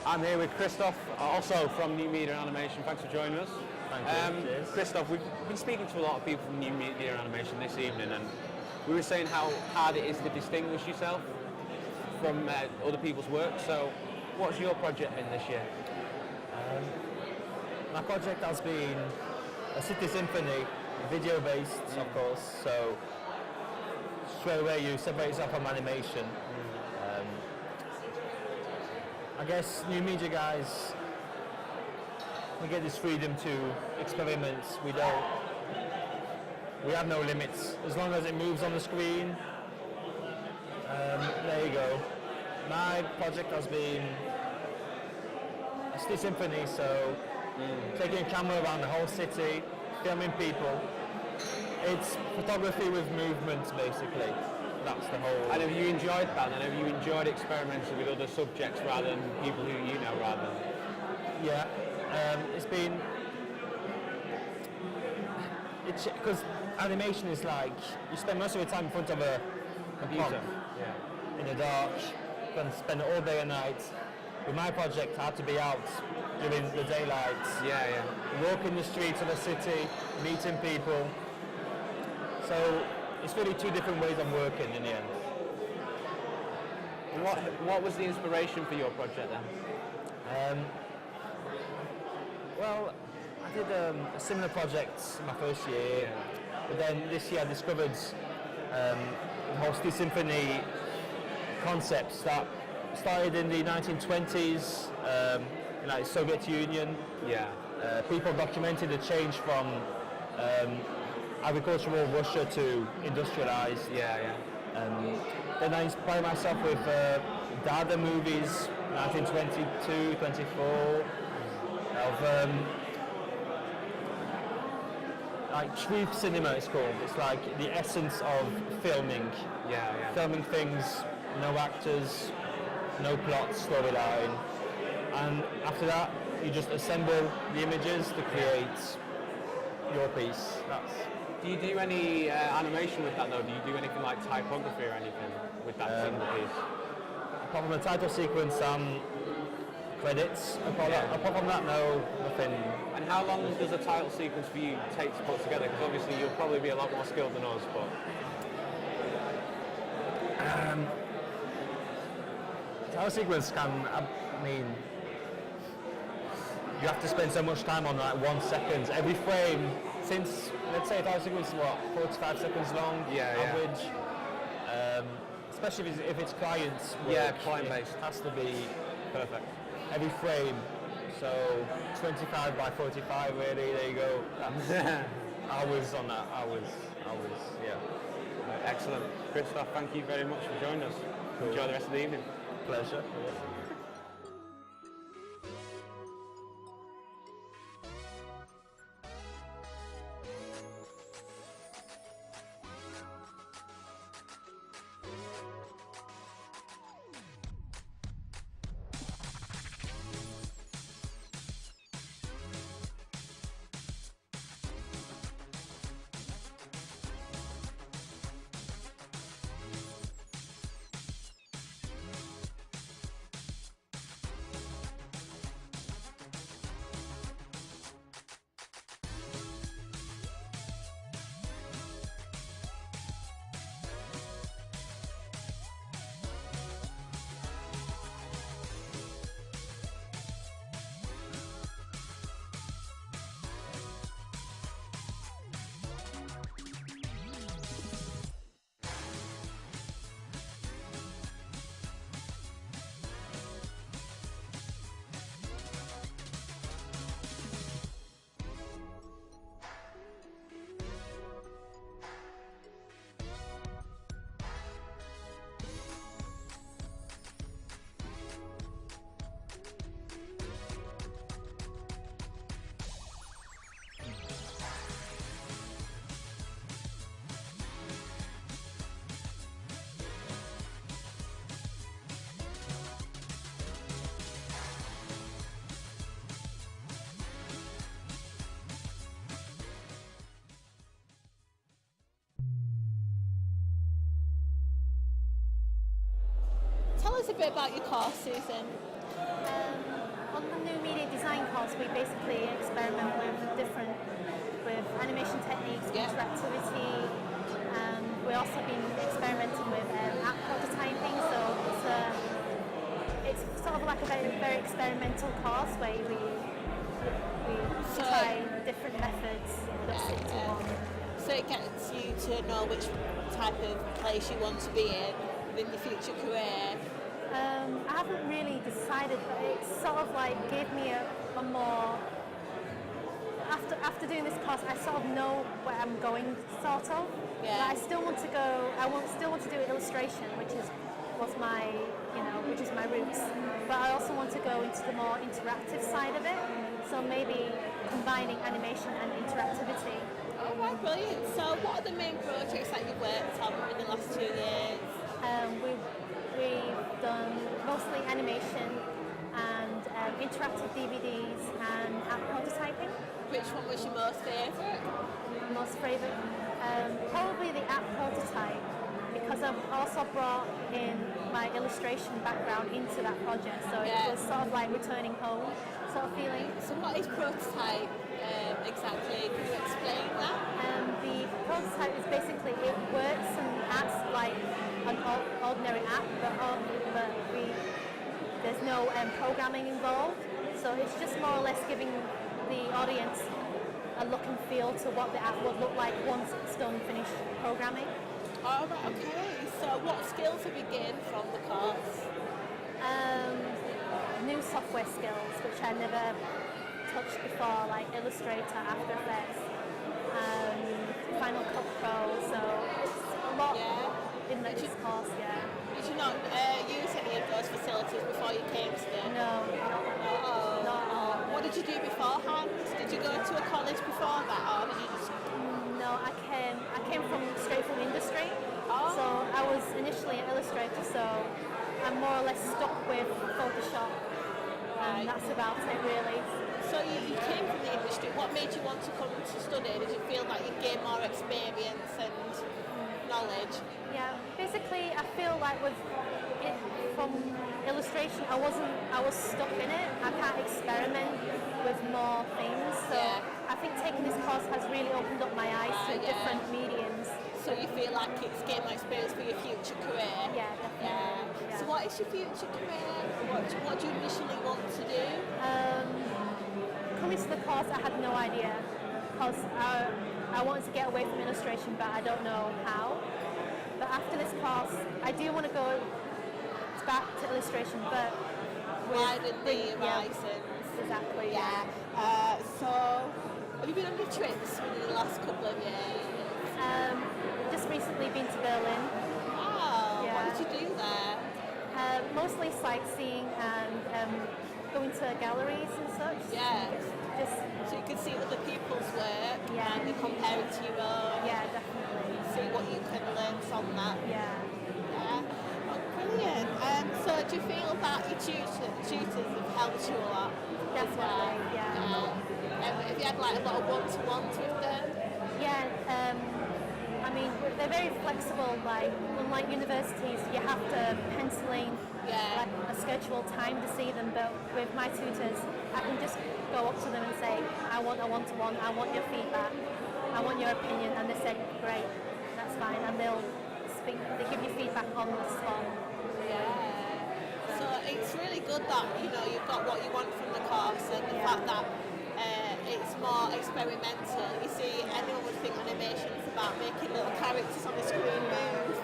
I'm here with Christoph, also from New Media Animation. Thanks for joining us. Thank you. Cheers. Christoph, we've been speaking to a lot of people from New Media Animation this evening, and we were saying how hard it is to distinguish yourself from other people's work. So, what's your project been this year? My project has been a City Symphony, video-based, of course. So straight away you separate yourself from animation. I guess New Media guys, we get this freedom to experiment. We have no limits as long as it moves on the screen. There you go. My project has been a City Symphony, so taking a camera around the whole city, filming people. It's photography with movement, basically. That's the whole. And have you enjoyed that? And have you enjoyed experimenting with other subjects rather than people who you know rather than? Yeah, it's been. Because animation is like you spend most of your time in front of a computer, in the dark, and spend all day and night. With my project, I had to be out during the daylight. Walking the streets of the city, meeting people. So it's really two different ways of working in the end. And what was the inspiration for your project then? Well, I did a similar project my first year, but then this year I discovered the whole City Symphony concepts that started in the 1920s, in like Soviet Union. People documented the change from agricultural Russia to industrialized. Then I inspired myself with Dada movies, 1922, 24, of like truth cinema it's called. It's like the essence of filming. Filming things, no actors, no plot, storyline. And after that, you just assemble the images to create your piece. Do you do any animation with that though? Do you do anything like typography or anything with that single piece? Apart from the title sequence and credits, apart from that, no, nothing. And how long does a title sequence for you take to put together? Because obviously you'll probably be a lot more skilled than us, but... title sequence you have to spend so much time on like 1 second. Every frame, since, let's say a title sequence is what, 45 seconds long, average. Especially if it's client's work, client-based. It has to be perfect. Every frame, so 25 by 45 really, there you go. That's hours on that, hours, yeah. Excellent. Christoph, thank you very much for joining us. Cool. Enjoy the rest of the evening. Pleasure. Tell us a bit about your course, Susan. on the new media design course, we basically experiment with animation techniques, Yeah. interactivity. We've also been experimenting with app prototyping, so it's sort of like a very experimental course where we So- try different methods that stick to one. So it gets you to know which type of place you want to be in your future career. I haven't really decided, but it sort of like gave me a more. After doing this course, I sort of know where I'm going, sort of. Yeah. But I still want to go. Still want to do illustration, which is my roots. But I also want to go into the more interactive side of it. So maybe combining animation and interactivity. Oh, right, brilliant. So what are the main projects that you've worked on in the last 2 years? We've done mostly animation and interactive DVDs and app prototyping. Which one was your most favourite? Most favourite, probably the app prototype, because I've also brought in my illustration background into that project, so Yeah. it was sort of like returning home sort of feeling. So what is prototype exactly? Can you explain that? The prototype is basically, it works and acts like an ordinary app, but there's no programming involved, so it's just more or less giving the audience a look and feel to what the app would look like once it's done finished programming. Oh, right, okay. So what skills have you gained from the course? New software skills which I never touched before, like Illustrator, After Effects, Final Cut Pro, so it's a lot Yeah. in this course, yeah. Did you not use any of those facilities before you came to them? No, Oh. not at all. What did you do beforehand? Did you go to a college before that, or did you just? No, I came straight from industry. Oh. So I was initially an illustrator, so I'm more or less stuck with Photoshop. Right. And that's about it really. So you came from the industry. What made you want to come to study? Did you feel like you gained more experience and knowledge? Yeah, basically I feel like from illustration I was stuck in it. I can't experiment with more things. So Yeah. I think taking this course has really opened up my eyes to Yeah. different mediums. So you feel like it's gained more experience for your future career? Yeah, definitely. Yeah. Yeah. So what is your future career? What do you initially want to do? Coming to the course I had no idea because I wanted to get away from illustration but I don't know how. But after this course I do want to go back to illustration but Widen the yeah, horizons. exactly. Yeah. So have you been on your trips within the last couple of years? Just recently been to Berlin. Oh, Yeah. what did you do there? Mostly sightseeing and going to galleries and such. Yeah. Just So you can see other people's work Yeah. and you compare it to your own. yeah, definitely. See what you can learn from that. Yeah. Yeah. Oh, brilliant. So do you feel that your tutors have helped you a lot? as well? Definitely, yeah. Have you had like a lot of one-to-ones with them? Yeah, I mean, they're very flexible. Like, unlike universities, you have to pencil in Yeah. like a scheduled time to see them. But with my tutors, I can just go up to them and say, I want a one-to-one. I want your feedback. I want your opinion. And they said, great, that's fine. And they'll speak. They give you feedback on the spot. Yeah. So it's really good that you've got what you want from the course and the fact that it's more experimental. You see, anyone would think animation is about making little characters on the screen move,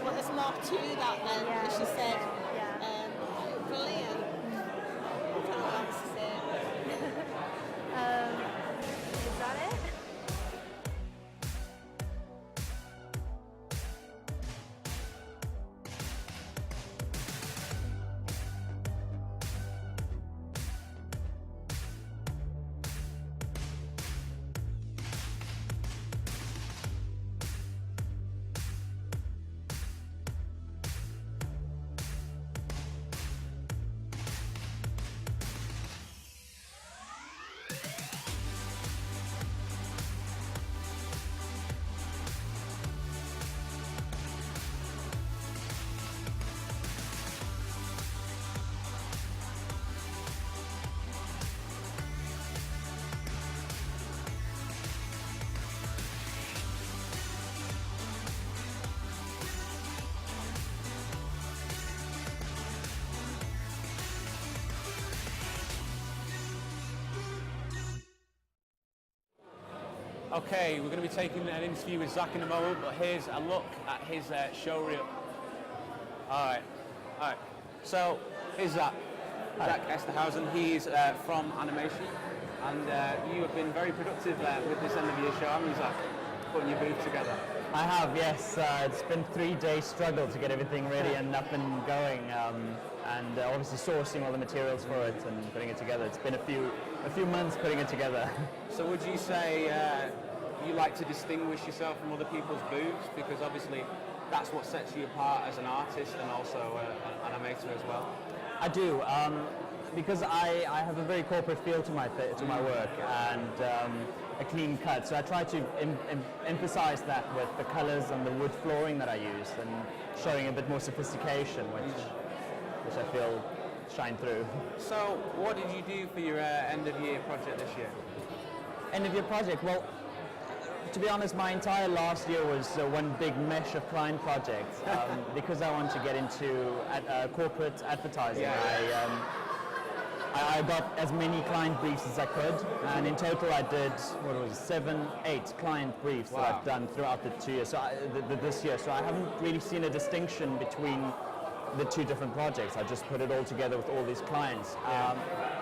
but there's more to that than, Yeah. as you said. Yeah. Brilliant. I don't know what else to say. Is that it? Okay, we're going to be taking an interview with Zach in a moment, but here's a look at his show reel. All right. So here's Zach. Zach Esterhausen. He's from animation, and you have been very productive with this end of year show, haven't you, Zach? Putting your booth together. I have, yes. It's been 3-day struggle to get everything ready and up and going, and obviously sourcing all the materials for it and putting it together. It's been a few months putting it together. So would you say you like to distinguish yourself from other people's booths, because obviously that's what sets you apart as an artist and also an animator as well? I do, because I have a very corporate feel to my work, and a clean cut. So I try to emphasize that with the colors and the wood flooring that I use, and showing a bit more sophistication, which I feel shine through. So what did you do for your end of year project this year? End of year project? Well, to be honest, my entire last year was one big mesh of client projects, because I want to get into corporate advertising. Yeah. I got as many client briefs as I could, and in total I did, 7, 8 client briefs that I've done throughout the 2 years. So this year, so I haven't really seen a distinction between the 2 different projects. I just put it all together with all these clients.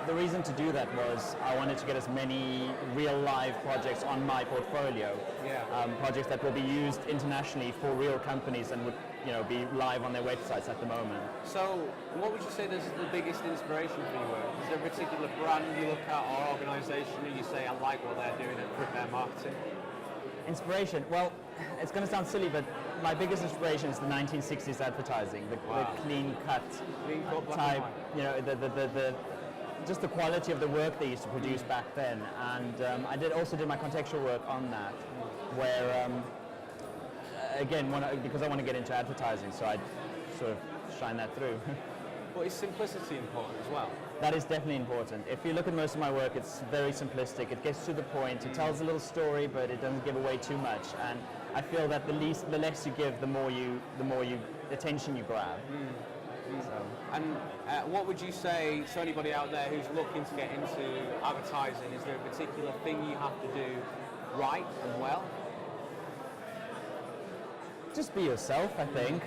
The reason to do that was I wanted to get as many real live projects on my portfolio. Projects that will be used internationally for real companies and would be live on their websites at the moment. So what would you say is the biggest inspiration for your work? Is there a particular brand you look at or organisation and you say, I like what they're doing at their marketing? Inspiration? Well, it's going to sound silly, but my biggest inspiration is the 1960s advertising, the clean cut type, just the quality of the work they used to produce back then. And I also did my contextual work on that, where again, because I want to get into advertising, so I sort of shine that through. But is simplicity important as well? That is definitely important. If you look at most of my work, it's very simplistic. It gets to the point. It tells a little story, but it doesn't give away too much. And I feel that the less you give, the more attention you grab. So. And what would you say to anybody out there who's looking to get into advertising? Is there a particular thing you have to do right and well? Just be yourself, I think.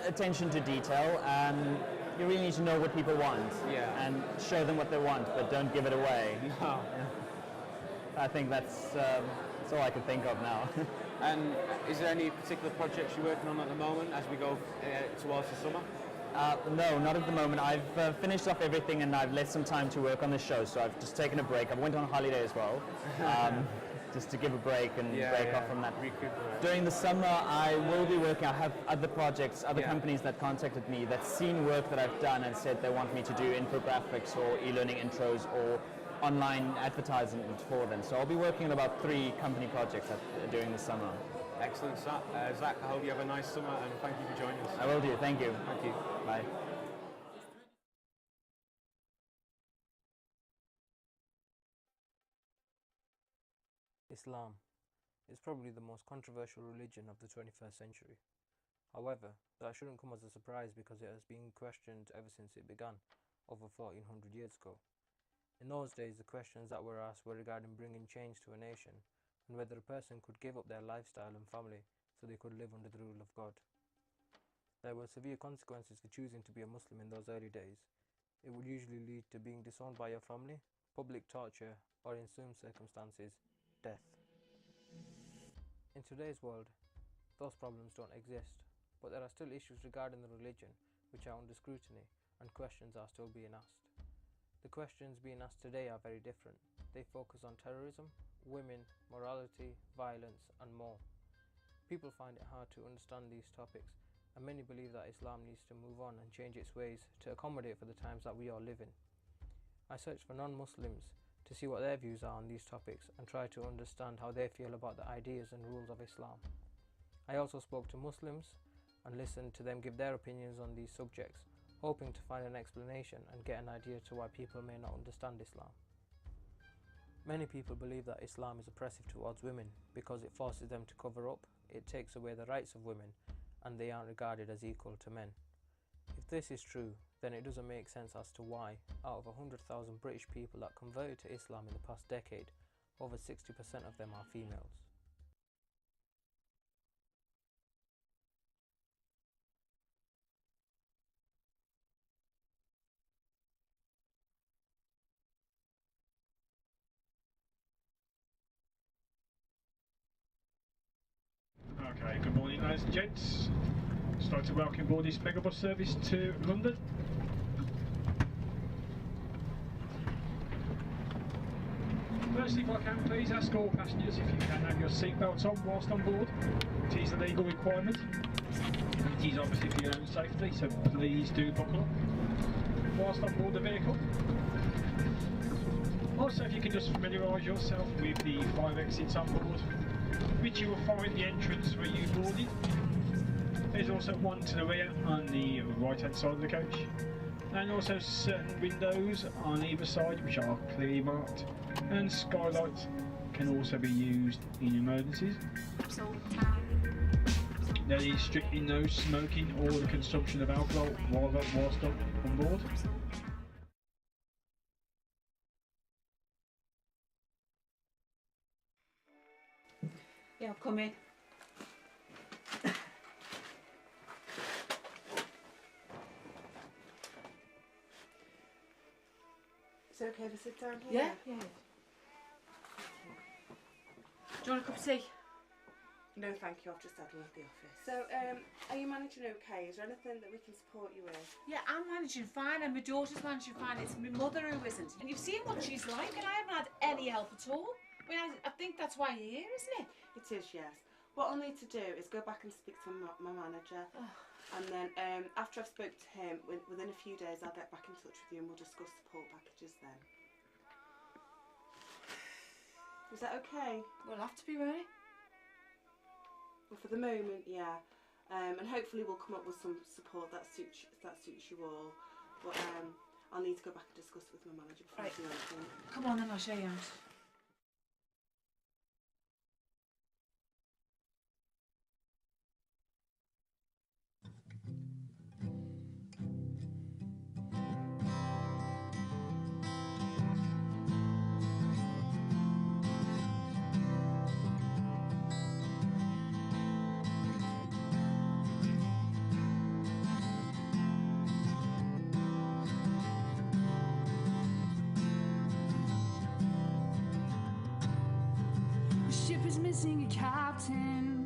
Attention to detail, and you really need to know what people want and show them what they want, but don't give it away. No. I think that's all I can think of now. And is there any particular projects you're working on at the moment as we go towards the summer? No, not at the moment. I've finished off everything and I've left some time to work on the show, so I've just taken a break. I went on holiday as well, just to give a break and break off from that. During the summer, I will be working. I have other projects, other companies that contacted me that's seen work that I've done and said they want me to do infographics or e-learning intros or online advertising for them. So I'll be working on about 3 company projects during the summer. Excellent, Zach. I hope you have a nice summer and thank you for joining us. I will do. Thank you. Thank you. Bye. Islam is probably the most controversial religion of the 21st century. However, that shouldn't come as a surprise because it has been questioned ever since it began, over 1400 years ago. In those days, the questions that were asked were regarding bringing change to a nation and whether a person could give up their lifestyle and family so they could live under the rule of God. There were severe consequences for choosing to be a Muslim in those early days. It would usually lead to being disowned by your family, public torture, or in some circumstances, death. In today's world, those problems don't exist, but there are still issues regarding the religion which are under scrutiny and questions are still being asked. The questions being asked today are very different. They focus on terrorism, women, morality, violence, and more. People find it hard to understand these topics, and many believe that Islam needs to move on and change its ways to accommodate for the times that we all live in. I searched for non-Muslims to see what their views are on these topics and try to understand how they feel about the ideas and rules of Islam. I also spoke to Muslims and listened to them give their opinions on these subjects, hoping to find an explanation and get an idea to why people may not understand Islam. Many people believe that Islam is oppressive towards women because it forces them to cover up, it takes away the rights of women, and they aren't regarded as equal to men. If this is true, then it doesn't make sense as to why, out of 100,000 British people that converted to Islam in the past decade, Over 60% of them are females. Okay, good morning ladies and gents. Just like to welcome aboard this megabus service to London. Firstly, if I can please ask all passengers if you can have your seatbelts on whilst on board. It is a legal requirement. It is obviously for your own safety, so please do buckle up whilst on board the vehicle. Also, if you can just familiarise yourself with the 5 exits on board, which you will find the entrance where you boarded. There's also one to the rear on the right hand side of the coach, and also certain windows on either side which are clearly marked, and skylights can also be used in emergencies. There is strictly no smoking or the consumption of alcohol whilst on board. Yeah, I'll come in. Is it okay to sit down here? Yeah. Do you want a cup of tea? No, thank you. I've just had one at the office. So, are you managing okay? Is there anything that we can support you with? Yeah, I'm managing fine, and my daughter's managing fine. It's my mother who isn't. And you've seen what she's like, and I haven't had any help at all. I mean, I think that's why you're here, isn't it? It is, yes. What I'll need to do is go back and speak to my manager, and then after I've spoke to him, within a few days I'll get back in touch with you and we'll discuss support packages then. Is that okay? We'll have to be, ready. Well, for the moment, yeah. And hopefully we'll come up with some support that suits you all. But I'll need to go back and discuss with my manager before I do anything. Come on then, I'll show you out. Ship is missing a captain,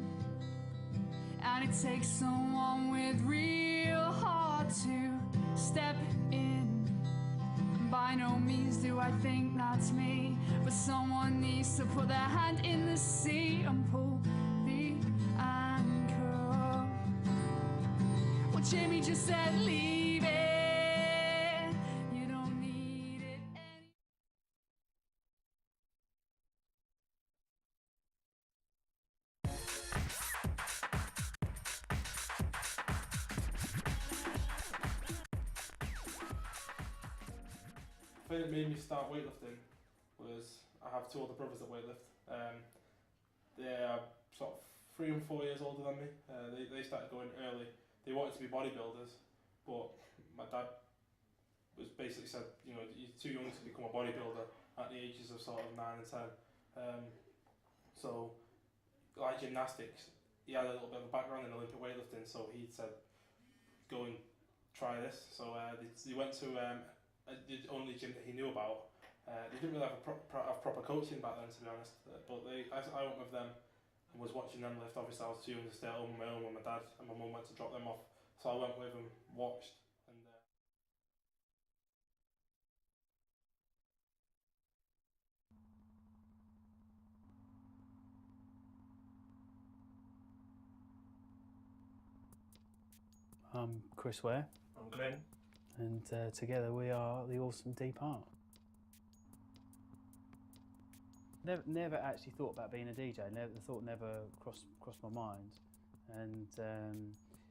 and it takes someone with real heart to step in. By no means do I think that's me, but someone needs to put their hand in the sea and pull the anchor. Well, Jamie just said leave it, you don't need it anymore. The thing that made me start weightlifting was I have 2 older brothers that weightlift. They are sort of 3 and 4 years older than me. They started going early. They wanted to be bodybuilders, but my dad was basically said, you know, you're too young to become a bodybuilder at the ages of sort of 9 and 10. So, like gymnastics, he had a little bit of a background in Olympic weightlifting, so he said, go and try this. So they went to the only gym that he knew about. They didn't really have proper coaching back then, to be honest. But I went with them and was watching them lift. Obviously, I was too young to stay at home on my own when my dad and my mum went to drop them off. So I went with them, watched, and I'm Chris Ware. I'm Glenn. And together we are the Awesome Deep Art. Never actually thought about being a DJ. Never crossed my mind. And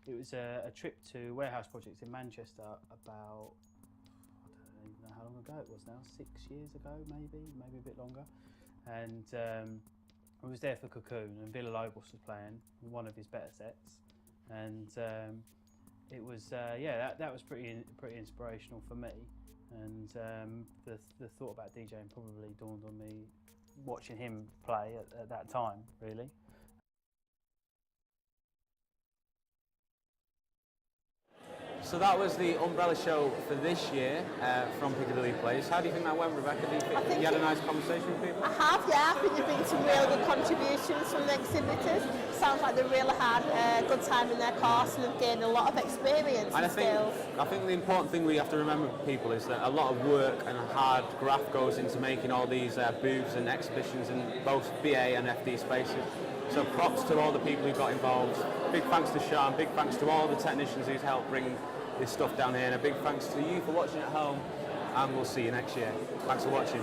it was a trip to Warehouse Projects in Manchester about, I don't even know how long ago it was now, 6 years ago maybe a bit longer. And I was there for Cocoon, and Villa Lobos was playing one of his better sets. And it was that was pretty inspirational for me, and the thought about DJing probably dawned on me watching him play at that time, really. So that was the Umbrella show for this year from Piccadilly Place. How do you think that went, Rebecca? Do you think you had a nice conversation with people? I have, yeah. I think there's been some really good contributions from the exhibitors. Sounds like they really had a good time in their course and have gained a lot of experience and skills. I think the important thing we have to remember, people, is that a lot of work and hard graft goes into making all these booths and exhibitions in both BA and FD spaces. So props to all the people who got involved. Big thanks to Sean, big thanks to all the technicians who's helped bring this stuff down here, and a big thanks to you for watching at home, and we'll see you next year. Thanks for watching.